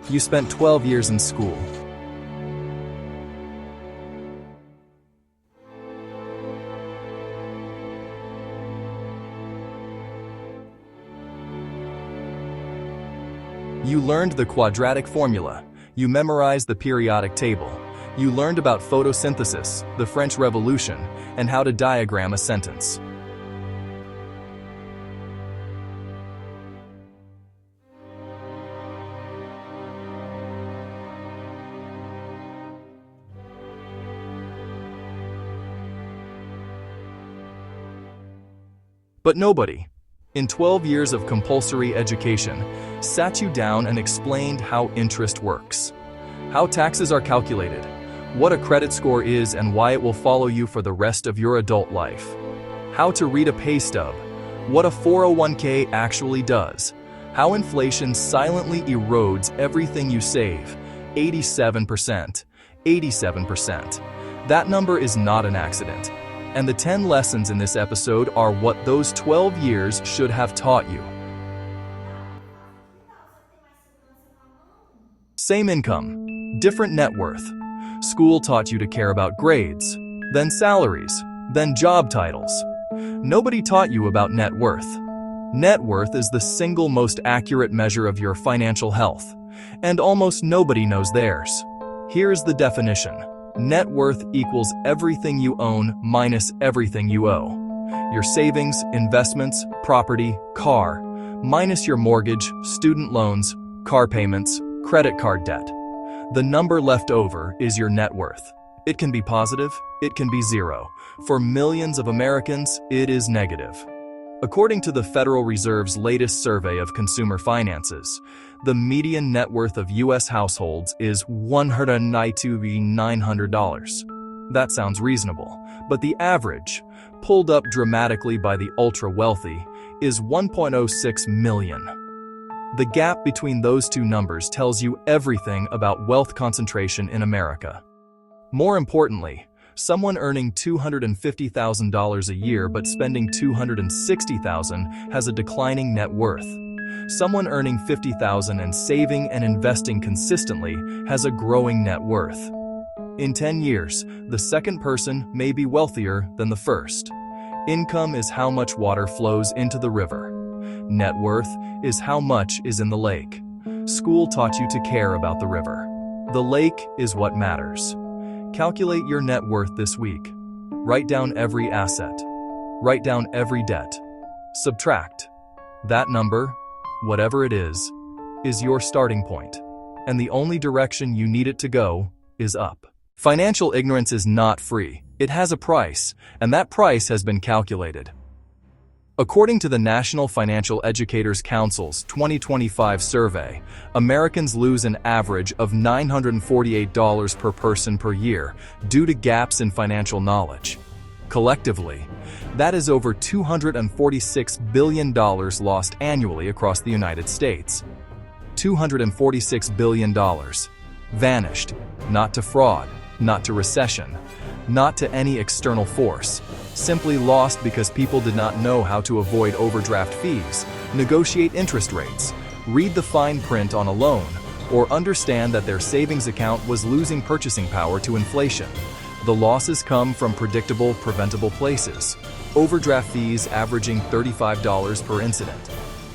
You spent 12 years in school. You learned the quadratic formula. You memorized the periodic table. You learned about photosynthesis, the French Revolution, and how to diagram a sentence. But nobody, in 12 years of compulsory education, sat you down and explained how interest works, how taxes are calculated, what a credit score is and why it will follow you for the rest of your adult life, how to read a pay stub, what a 401k actually does, how inflation silently erodes everything you save. 87%. 87%. That number is not an accident. And the 10 lessons in this episode are what those 12 years should have taught you. Same income, different net worth. School taught you to care about grades, then salaries, then job titles. Nobody taught you about net worth. Net worth is the single most accurate measure of your financial health, and almost nobody knows theirs. Here's the definition. Net worth equals everything you own minus everything you owe. Your savings, investments, property, car, minus your mortgage, student loans, car payments, credit card debt. The number left over is your net worth. It can be positive, it can be zero. For millions of Americans, it is negative. According to the Federal Reserve's latest survey of consumer finances, the median net worth of U.S. households is $192,900. That sounds reasonable, but the average, pulled up dramatically by the ultra-wealthy, is $1.06 million. The gap between those two numbers tells you everything about wealth concentration in America. More importantly, someone earning $250,000 a year but spending $260,000 has a declining net worth. Someone earning $50,000 and saving and investing consistently has a growing net worth. In 10 years, the second person may be wealthier than the first. Income is how much water flows into the river. Net worth is how much is in the lake. School taught you to care about the river. The lake is what matters. Calculate your net worth this week. Write down every asset. Write down every debt. Subtract. That number, whatever it is your starting point. And the only direction you need it to go is up. Financial ignorance is not free. It has a price, and that price has been calculated. According to the National Financial Educators Council's 2025 survey, Americans lose an average of $948 per person per year due to gaps in financial knowledge. Collectively, that is over $246 billion lost annually across the United States. $246 billion. Vanished. Not to fraud, not to recession, not to any external force. Simply lost because people did not know how to avoid overdraft fees, negotiate interest rates, read the fine print on a loan, or understand that their savings account was losing purchasing power to inflation. The losses come from predictable, preventable places. Overdraft fees averaging $35 per incident.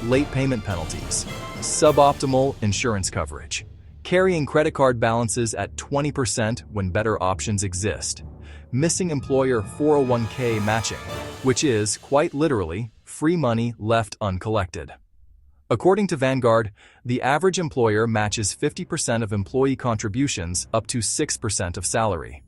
Late payment penalties. Suboptimal insurance coverage. Carrying credit card balances at 20% when better options exist. Missing employer 401k matching, which is, quite literally, free money left uncollected. According to Vanguard, the average employer matches 50% of employee contributions up to 6% of salary.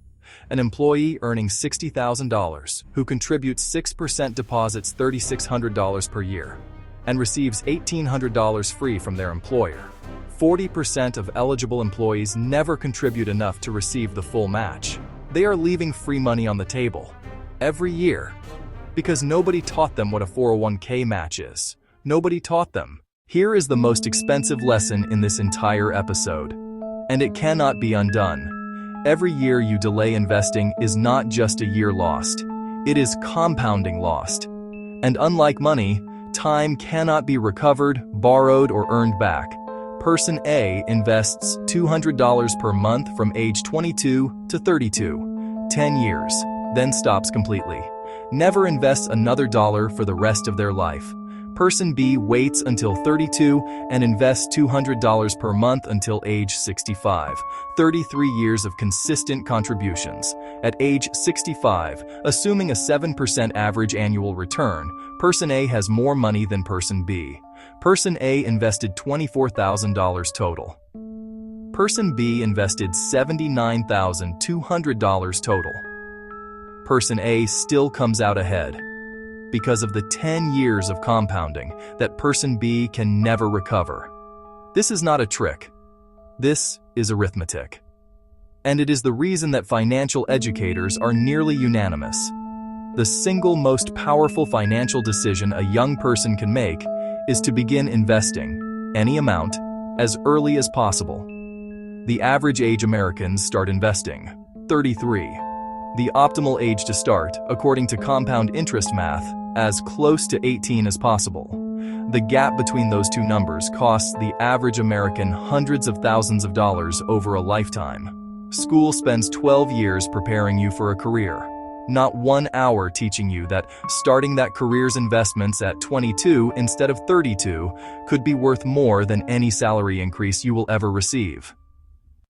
An employee earning $60,000 who contributes 6% deposits $3,600 per year and receives $1,800 free from their employer. 40% of eligible employees never contribute enough to receive the full match. They are leaving free money on the table every year because nobody taught them what a 401k match is. Nobody taught them. Here is the most expensive lesson in this entire episode, and it cannot be undone. Every year you delay investing is not just a year lost. It is compounding lost. And unlike money, time cannot be recovered, borrowed, or earned back. Person A invests $200 per month from age 22 to 32, 10 years, then stops completely. Never invests another dollar for the rest of their life. Person B waits until 32 and invests $200 per month until age 65, 33 years of consistent contributions. At age 65, assuming a 7% average annual return, Person A has more money than Person B. Person A invested $24,000 total. Person B invested $79,200 total. Person A still comes out ahead because of the 10 years of compounding that Person B can never recover. This is not a trick. This is arithmetic. And it is the reason that financial educators are nearly unanimous. The single most powerful financial decision a young person can make is to begin investing, any amount, as early as possible. The average age Americans start investing, 33. The optimal age to start, according to compound interest math, as close to 18 as possible. The gap between those two numbers costs the average American hundreds of thousands of dollars over a lifetime. School spends 12 years preparing you for a career, not 1 hour teaching you that starting that career's investments at 22 instead of 32 could be worth more than any salary increase you will ever receive.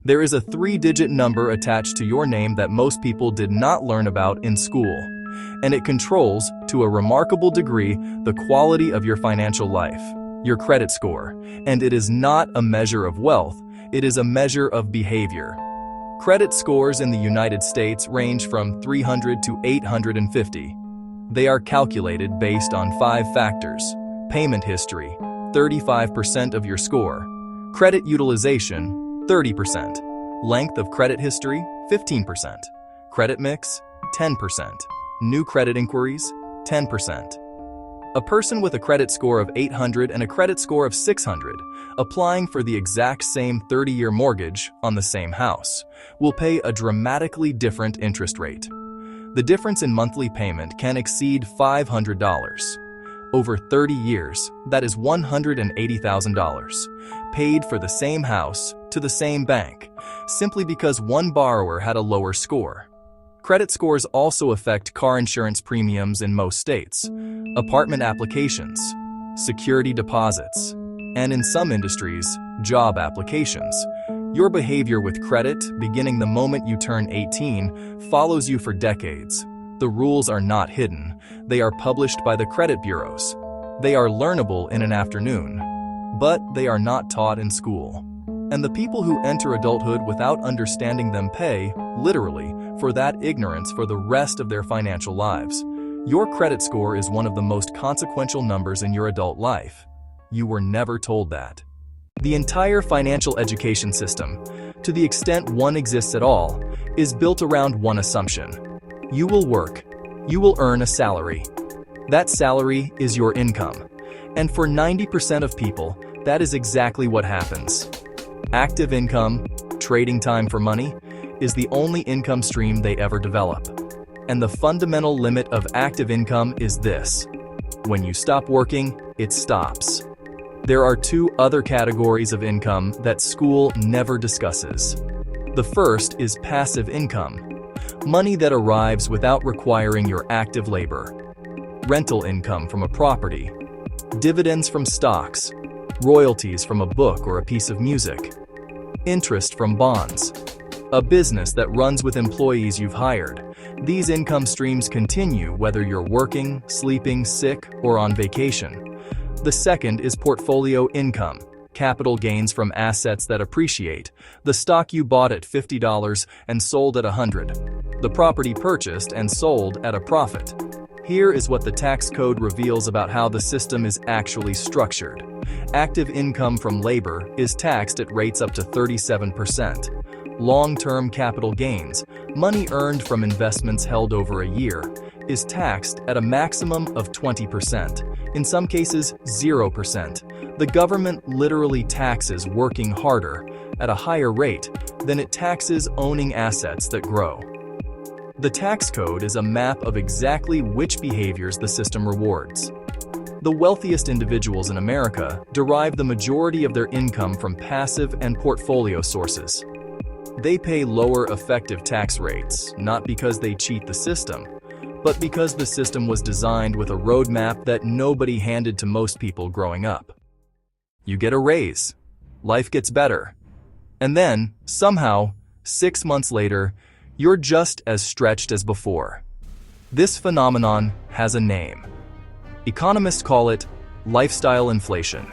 There is a 3-digit number attached to your name that most people did not learn about in school, and it controls, to a remarkable degree, the quality of your financial life, your credit score. And it is not a measure of wealth, it is a measure of behavior. Credit scores in the United States range from 300 to 850. They are calculated based on 5 factors: payment history, 35% of your score; credit utilization, 30%; length of credit history, 15%; credit mix, 10%; new credit inquiries, 10%. A person with a credit score of 800 and a credit score of 600, applying for the exact same 30-year mortgage on the same house, will pay a dramatically different interest rate. The difference in monthly payment can exceed $500. Over 30 years, that is $180,000, paid for the same house to the same bank, simply because one borrower had a lower score. Credit scores also affect car insurance premiums in most states, apartment applications, security deposits, and in some industries, job applications. Your behavior with credit, beginning the moment you turn 18, follows you for decades. The rules are not hidden. They are published by the credit bureaus. They are learnable in an afternoon, but they are not taught in school. And the people who enter adulthood without understanding them pay, literally, for that ignorance for the rest of their financial lives. Your credit score is one of the most consequential numbers in your adult life. You were never told that. The entire financial education system, to the extent one exists at all, is built around one assumption. You will work. You will earn a salary. That salary is your income. And for 90% of people, that is exactly what happens. Active income, trading time for money, is the only income stream they ever develop. And the fundamental limit of active income is this: when you stop working, it stops. There are 2 other categories of income that school never discusses. The first is passive income, money that arrives without requiring your active labor. Rental income from a property, dividends from stocks, royalties from a book or a piece of music, interest from bonds, a business that runs with employees you've hired. These income streams continue whether you're working, sleeping, sick, or on vacation. The second is portfolio income, capital gains from assets that appreciate, the stock you bought at $50 and sold at $100, the property purchased and sold at a profit. Here is what the tax code reveals about how the system is actually structured. Active income from labor is taxed at rates up to 37%. Long-term capital gains, money earned from investments held over a year, is taxed at a maximum of 20%, in some cases 0%. The government literally taxes working harder at a higher rate than it taxes owning assets that grow. The tax code is a map of exactly which behaviors the system rewards. The wealthiest individuals in America derive the majority of their income from passive and portfolio sources. They pay lower effective tax rates, not because they cheat the system, but because the system was designed with a roadmap that nobody handed to most people growing up. You get a raise, life gets better, and then, somehow, 6 months later, you're just as stretched as before. This phenomenon has a name. Economists call it lifestyle inflation,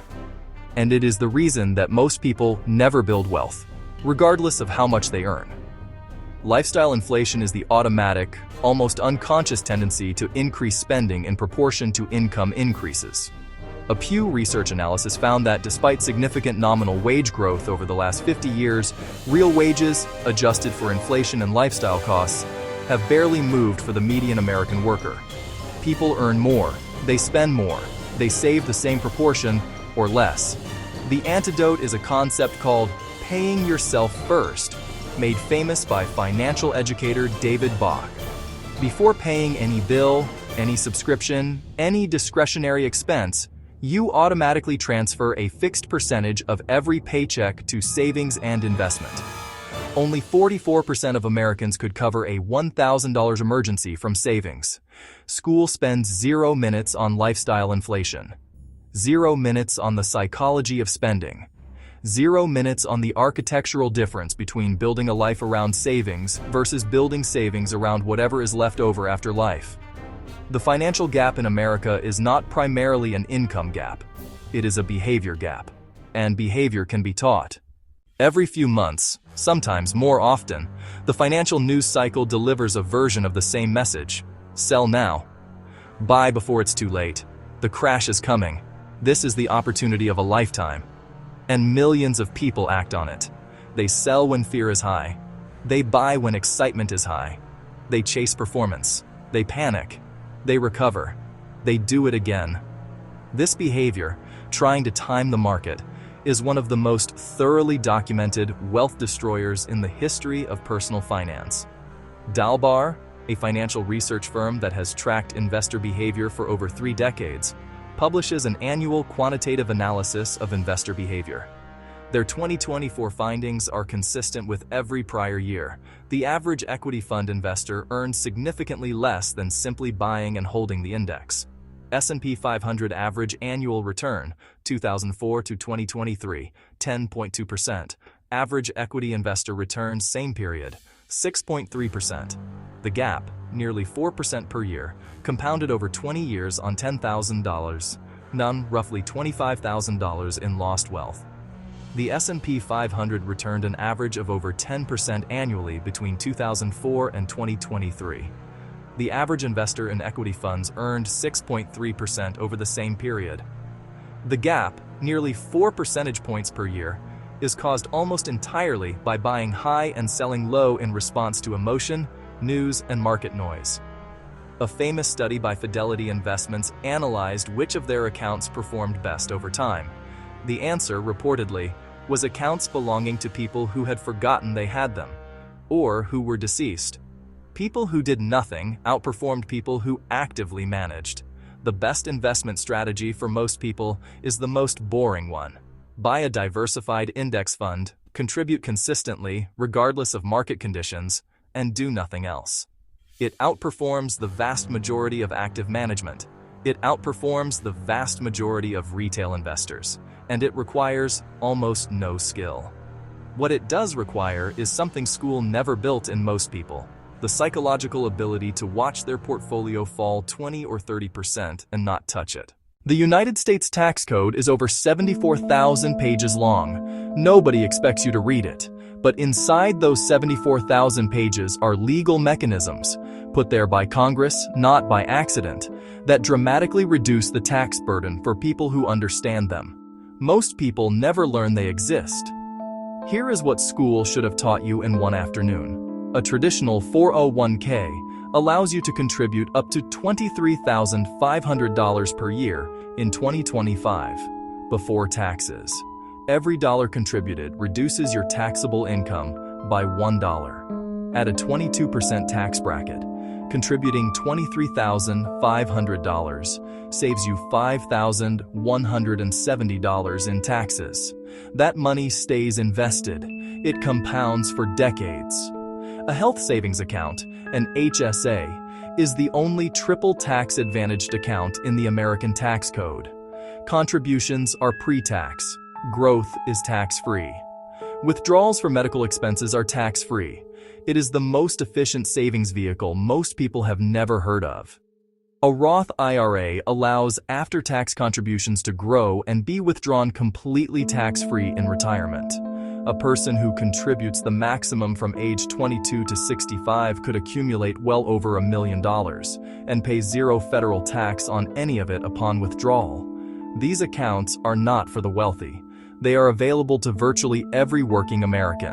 and it is the reason that most people never build wealth, regardless of how much they earn. Lifestyle inflation is the automatic, almost unconscious tendency to increase spending in proportion to income increases. A Pew Research analysis found that despite significant nominal wage growth over the last 50 years, real wages, adjusted for inflation and lifestyle costs, have barely moved for the median American worker. People earn more, they spend more, they save the same proportion or less. The antidote is a concept called paying yourself first, made famous by financial educator David Bach. Before paying any bill, any subscription, any discretionary expense, you automatically transfer a fixed percentage of every paycheck to savings and investment. Only 44% of Americans could cover a $1,000 emergency from savings. School spends 0 minutes on lifestyle inflation, 0 minutes on the psychology of spending, 0 minutes on the architectural difference between building a life around savings versus building savings around whatever is left over after life. The financial gap in America is not primarily an income gap. It is a behavior gap, and behavior can be taught. Every few months, sometimes more often, the financial news cycle delivers a version of the same message. Sell now. Buy before it's too late. The crash is coming. This is the opportunity of a lifetime. And millions of people act on it. They sell when fear is high. They buy when excitement is high. They chase performance. They panic. They recover. They do it again. This behavior, trying to time the market, is one of the most thoroughly documented wealth destroyers in the history of personal finance. DALBAR, a financial research firm that has tracked investor behavior for over 3 decades, publishes an annual quantitative analysis of investor behavior. Their 2024 findings are consistent with every prior year. The average equity fund investor earns significantly less than simply buying and holding the index. S&P 500 average annual return, 2004 to 2023, 10.2%. Average equity investor return same period, 6.3%. The gap, nearly 4% per year, compounded over 20 years on $10,000, none roughly $25,000 in lost wealth. The S&P 500 returned an average of over 10% annually between 2004 and 2023. The average investor in equity funds earned 6.3% over the same period. The gap, nearly 4 percentage points per year, is caused almost entirely by buying high and selling low in response to emotion, news, and market noise. A famous study by Fidelity Investments analyzed which of their accounts performed best over time. The answer, reportedly, was accounts belonging to people who had forgotten they had them, or who were deceased. People who did nothing outperformed people who actively managed. The best investment strategy for most people is the most boring one. Buy a diversified index fund, contribute consistently regardless of market conditions, and do nothing else. It outperforms the vast majority of active management. It outperforms the vast majority of retail investors, and it requires almost no skill. What it does require is something school never built in most people: the psychological ability to watch their portfolio fall 20 or 30% and not touch it. The United States tax code is over 74,000 pages long. Nobody expects you to read it, but inside those 74,000 pages are legal mechanisms, put there by Congress, not by accident, that dramatically reduce the tax burden for people who understand them. Most people never learn they exist. Here is what school should have taught you in one afternoon. A traditional 401k allows you to contribute up to $23,500 per year in 2025, before taxes. Every dollar contributed reduces your taxable income by $1. At a 22% tax bracket, Contributing $23,500 saves you $5,170 in taxes. That money stays invested. It compounds for decades. A health savings account, an HSA, is the only triple tax-advantaged account in the American tax code. Contributions are pre-tax. Growth is tax-free. Withdrawals for medical expenses are tax-free. It is the most efficient savings vehicle most people have never heard of. A Roth IRA allows after-tax contributions to grow and be withdrawn completely tax-free in retirement. A person who contributes the maximum from age 22 to 65 could accumulate well over $1 million and pay zero federal tax on any of it upon withdrawal. These accounts are not for the wealthy. They are available to virtually every working American.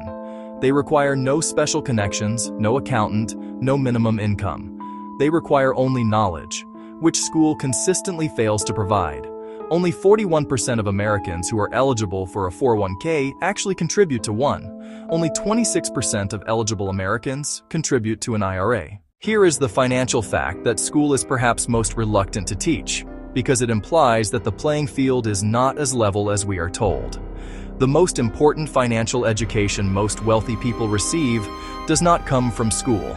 They require no special connections, no accountant, no minimum income. They require only knowledge, which school consistently fails to provide. Only 41% of Americans who are eligible for a 401k actually contribute to one. Only 26% of eligible Americans contribute to an IRA. Here is the financial fact that school is perhaps most reluctant to teach, because it implies that the playing field is not as level as we are told. The most important financial education most wealthy people receive does not come from school.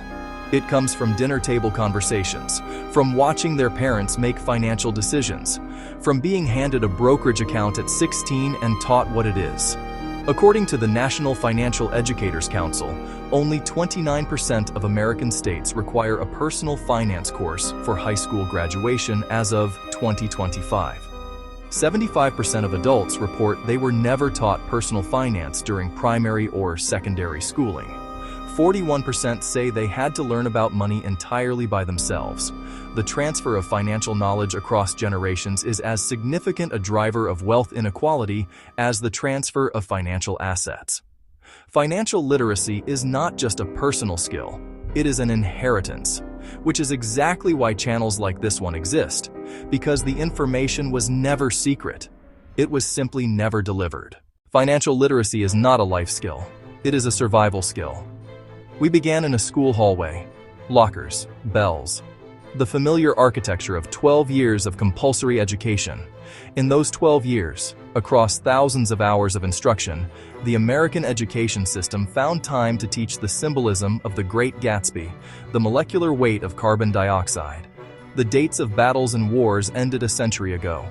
It comes from dinner table conversations, from watching their parents make financial decisions, from being handed a brokerage account at 16 and taught what it is. According to the National Financial Educators Council, only 29% of American states require a personal finance course for high school graduation as of 2025. 75% of adults report they were never taught personal finance during primary or secondary schooling. 41% say they had to learn about money entirely by themselves. The transfer of financial knowledge across generations is as significant a driver of wealth inequality as the transfer of financial assets. Financial literacy is not just a personal skill, it is an inheritance, which is exactly why channels like this one exist, because the information was never secret. It was simply never delivered. Financial literacy is not a life skill, it is a survival skill. We began in a school hallway, lockers, bells, the familiar architecture of 12 years of compulsory education. In those 12 years, across thousands of hours of instruction, the American education system found time to teach the symbolism of the Great Gatsby, the molecular weight of carbon dioxide. The dates of battles and wars ended a century ago.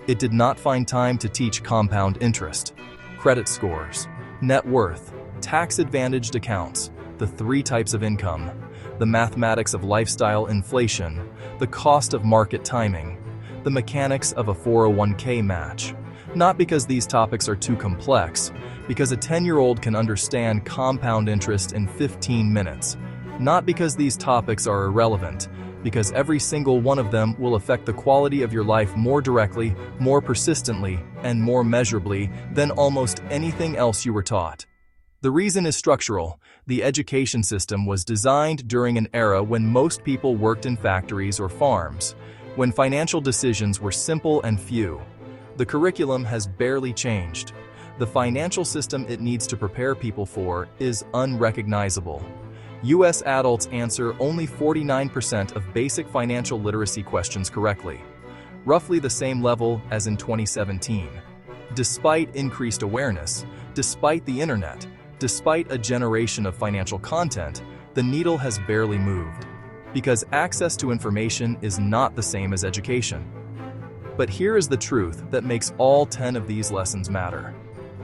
It did not find time to teach compound interest, credit scores, net worth, tax-advantaged accounts, the 3 types of income, the mathematics of lifestyle inflation, the cost of market timing, the mechanics of a 401k match. Not because these topics are too complex, because a 10-year-old can understand compound interest in 15 minutes. Not because these topics are irrelevant, because every single one of them will affect the quality of your life more directly, more persistently, and more measurably than almost anything else you were taught. The reason is structural. The education system was designed during an era when most people worked in factories or farms, when financial decisions were simple and few. The curriculum has barely changed. The financial system it needs to prepare people for is unrecognizable. U.S. adults answer only 49% of basic financial literacy questions correctly, roughly the same level as in 2017. Despite increased awareness, despite the internet, despite a generation of financial content, the needle has barely moved, because access to information is not the same as education. But here is the truth that makes all 10 of these lessons matter.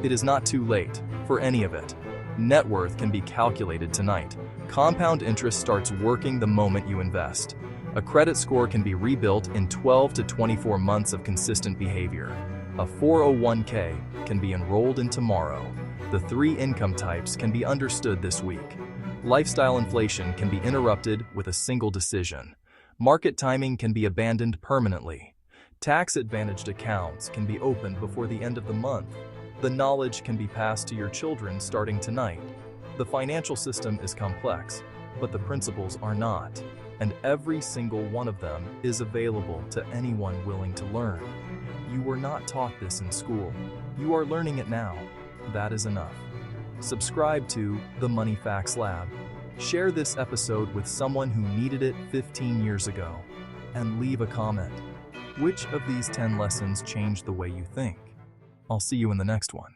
It is not too late for any of it. Net worth can be calculated tonight. Compound interest starts working the moment you invest. A credit score can be rebuilt in 12 to 24 months of consistent behavior. A 401k can be enrolled in tomorrow. The 3 income types can be understood this week. Lifestyle inflation can be interrupted with a single decision. Market timing can be abandoned permanently. Tax-advantaged accounts can be opened before the end of the month. The knowledge can be passed to your children starting tonight. The financial system is complex, but the principles are not, and every single one of them is available to anyone willing to learn. You were not taught this in school. You are learning it now. That is enough. Subscribe to the Money Facts Lab. Share this episode with someone who needed it 15 years ago, and leave a comment. Which of these 10 lessons changed the way you think? I'll see you in the next one.